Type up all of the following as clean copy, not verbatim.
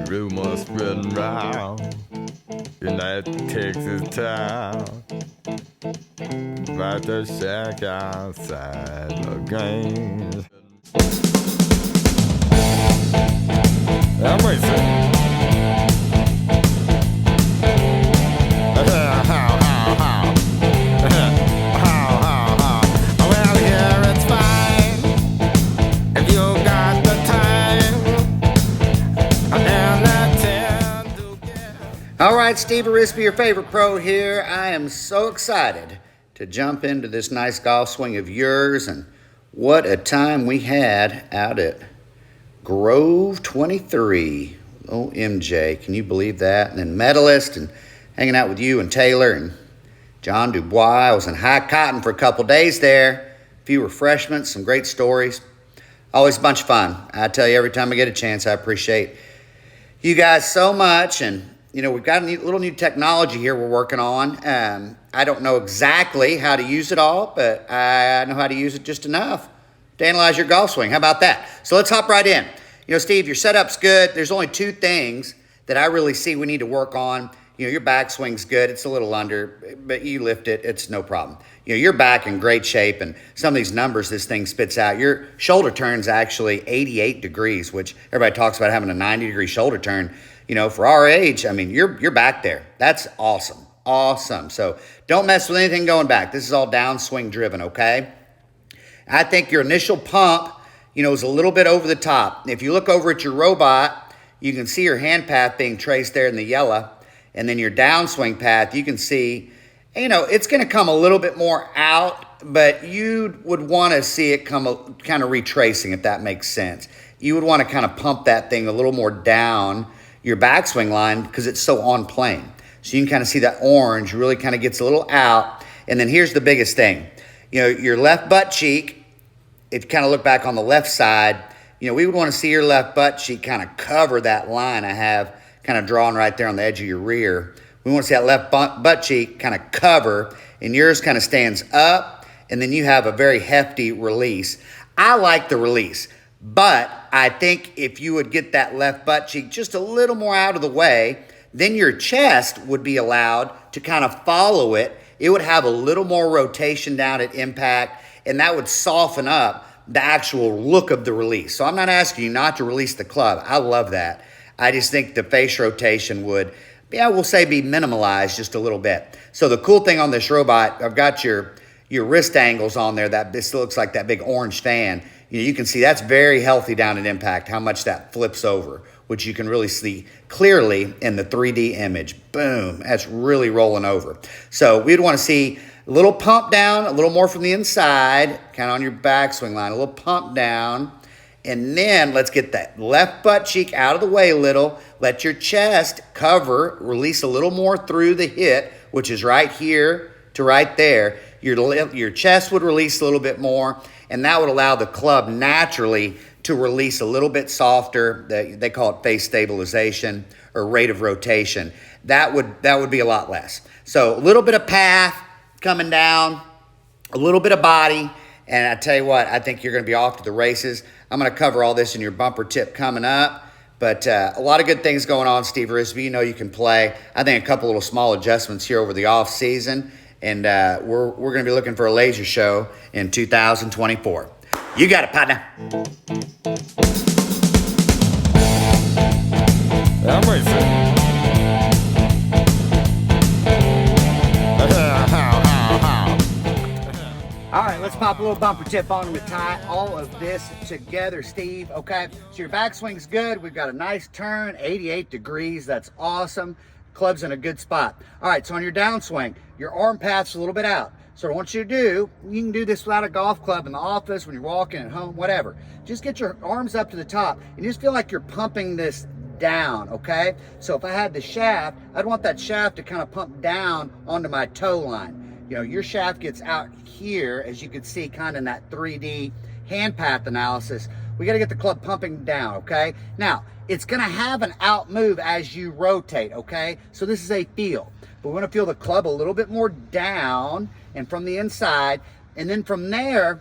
rumors spreading round in that Texas town about the shack outside the game. Arizpe. Well, here it's fine if you got the time. And I tend to get. All right, Steve Arizpe, your favorite pro here. I am so excited to jump into this nice golf swing of yours, and what a time we had out at Grove 23. Oh, MJ, can you believe that? And then medalist, and hanging out with you and Taylor and John Dubois. I was in High Cotton for a couple days there. A few refreshments, some great stories. Always a bunch of fun. I tell you, every time I get a chance, I appreciate you guys so much. And, you know, we've got a little new technology here we're working on. I don't know exactly how to use it all, but I know how to use it just enough to analyze your golf swing. How about that? So let's hop right in. You know, Steve, your setup's good. There's only two things that I really see we need to work on. You know, your backswing's good. It's a little under, but you lift it. It's no problem. You know, you're back in great shape, and some of these numbers this thing spits out. Your shoulder turn's actually 88 degrees, which everybody talks about having a 90-degree shoulder turn. You know, for our age, I mean, you're back there. That's awesome. Awesome. So don't mess with anything going back. This is all downswing driven, okay? I think your initial pump, you know, is a little bit over the top. If you look over at your robot, you can see your hand path being traced there in the yellow. And then your downswing path, you can see, you know, it's going to come a little bit more out, but you would want to see it come kind of retracing, if that makes sense. You would want to kind of pump that thing a little more down your backswing line because it's so on plane. So you can kind of see that orange really kind of gets a little out. And then here's the biggest thing. You know, your left butt cheek, if you kind of look back on the left side, you know, we would want to see your left butt cheek kind of cover that line I have kind of drawn right there on the edge of your rear. We want to see that left butt cheek kind of cover, and yours kind of stands up, and then you have a very hefty release. I like the release, but I think if you would get that left butt cheek just a little more out of the way, then your chest would be allowed to kind of follow it. It would have a little more rotation down at impact, and that would soften up the actual look of the release. So I'm not asking you not to release the club. I love that. I just think the face rotation would, yeah, we'll say be minimalized just a little bit. So the cool thing on this robot, I've got your wrist angles on there. That this looks like that big orange fan. You know, you can see that's very healthy down at impact, how much that flips over, which you can really see clearly in the 3D image. Boom, that's really rolling over. So we'd want to see a little pump down, a little more from the inside, kind of on your backswing line, a little pump down. And then let's get that left butt cheek out of the way a little. Let your chest cover, release a little more through the hit, which is right here to right there. Your chest would release a little bit more, and that would allow the club naturally to release a little bit softer. They call it face stabilization or rate of rotation. That would be a lot less. So a little bit of path coming down, a little bit of body, and I tell you what, I think you're going to be off to the races. I'm going to cover all this in your bumper tip coming up. But a lot of good things going on, Steve Arizpe. You know you can play. I think a couple little small adjustments here over the off season. And we're going to be looking for a laser show in 2024. You got it, partner. Arizpe. All right, let's pop a little bumper tip on to tie all of this together, Steve, okay? So your backswing's good. We've got a nice turn, 88 degrees. That's awesome. Club's in a good spot. All right, so on your downswing, your arm path's a little bit out. So what I want you to do, you can do this without a golf club in the office, when you're walking at home, whatever. Just get your arms up to the top and just feel like you're pumping this down, okay? So if I had the shaft, I'd want that shaft to kind of pump down onto my toe line. You know, your shaft gets out here, as you can see, kind of in that 3D hand path analysis. We got to get the club pumping down, okay? Now, it's going to have an out move as you rotate, okay? So this is a feel. But we want to feel the club a little bit more down and from the inside. And then from there,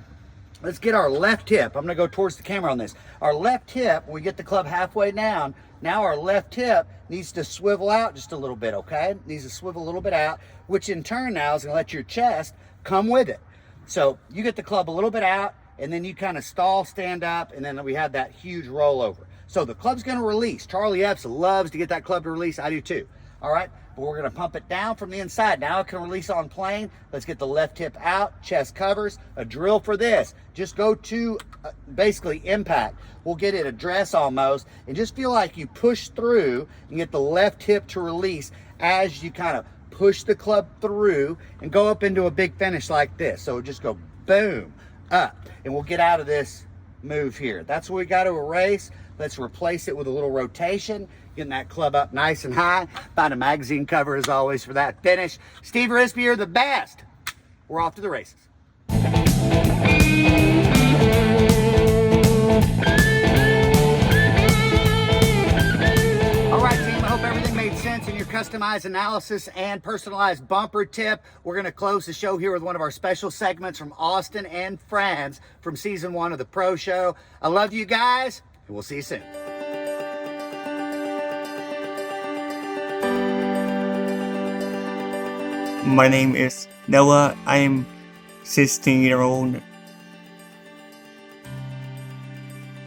let's get our left hip. I'm gonna go towards the camera on this. Our left hip, we get the club halfway down. Now our left hip needs to swivel out just a little bit, okay? Needs to swivel a little bit out, which in turn now is gonna let your chest come with it. So you get the club a little bit out, and then you kind of stall, stand up, and then we have that huge rollover. So the club's gonna release. Charlie Epps loves to get that club to release. I do too, all right? But we're gonna pump it down from the inside. Now it can release on plane. Let's get the left hip out, chest covers. A drill for this, just go to basically impact. We'll get it address almost, and just feel like you push through and get the left hip to release as you kind of push the club through and go up into a big finish like this. So just go boom, up, and we'll get out of this move here. That's what we got to erase. Let's replace it with a little rotation, getting that club up nice and high. Find a magazine cover as always for that finish. Steve Arizpe, you're the best. We're off to the races. All right, team, I hope everything made sense in your customized analysis and personalized bumper tip. We're going to close the show here with one of our special segments from Austin and friends from season 1 of the Pro Show. I love you guys, and we'll see you soon. My name is Noah. I am 16-year-old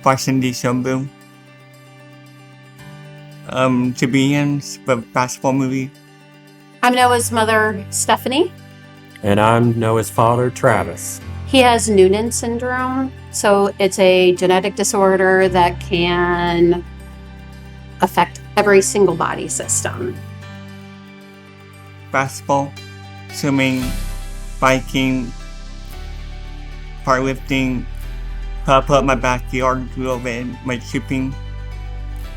fashion designer. To be in the basketball movie. I'm Noah's mother, Stephanie. And I'm Noah's father, Travis. He has Noonan syndrome, so it's a genetic disorder that can affect every single body system. Basketball, swimming, biking, powerlifting, pop up my backyard a little bit, my shipping.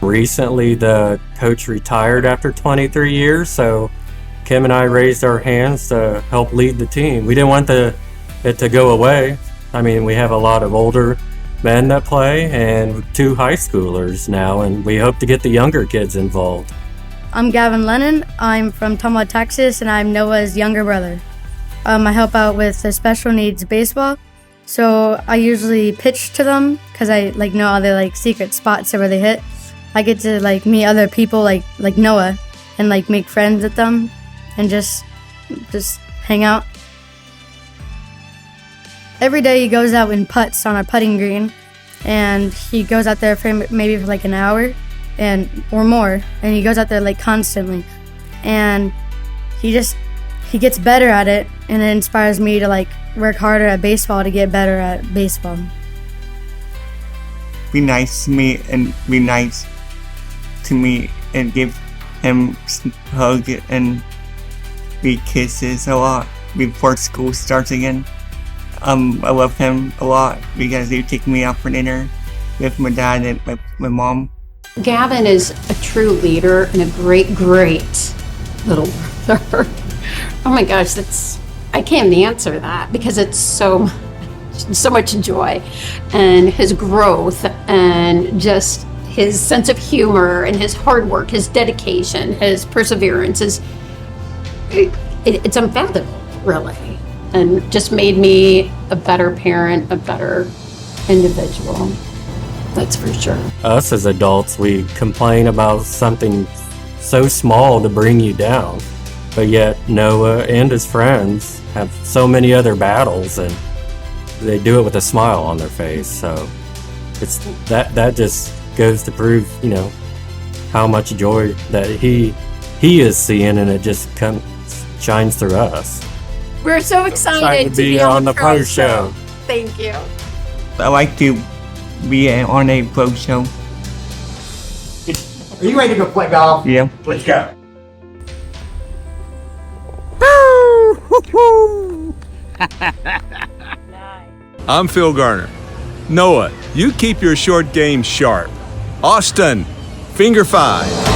Recently, the coach retired after 23 years, so Kim and I raised our hands to help lead the team. We didn't want it to go away. I mean, we have a lot of older men that play and 2 high schoolers now, and we hope to get the younger kids involved. I'm Gavin Lennon. I'm from Tumwa, Texas, and I'm Noah's younger brother. I help out with the special needs baseball, so I usually pitch to them because I know all the secret spots where they hit. I get to meet other people like Noah and make friends with them and just hang out. Every day he goes out and putts on our putting green, and he goes out there for maybe for an hour or more, and he goes out there constantly, and he gets better at it, and it inspires me to work harder at baseball to get better at baseball. Be nice to me and be nice to me and give him a hug and be kisses a lot before school starts again. I love him a lot because he take me out for dinner with my dad and my mom. Gavin is a true leader and a great little brother. Oh my gosh, I can't even answer that because it's so much joy, and his growth and just his sense of humor and his hard work, his dedication, his perseverance it's unfathomable, really, and just made me a better parent, a better individual. That's for sure. Us as adults, we complain about something so small to bring you down, but yet Noah and his friends have so many other battles, and they do it with a smile on their face. So it's that just goes to prove, how much joy that he is seeing, and it just shines through us. We're so excited to be on the Pro Show. Thank you. I like to be on a Pro Show. Are you ready to go play golf? Yeah. Let's go. I'm Phil Garner. Noah, you keep your short game sharp. Austin, finger 5.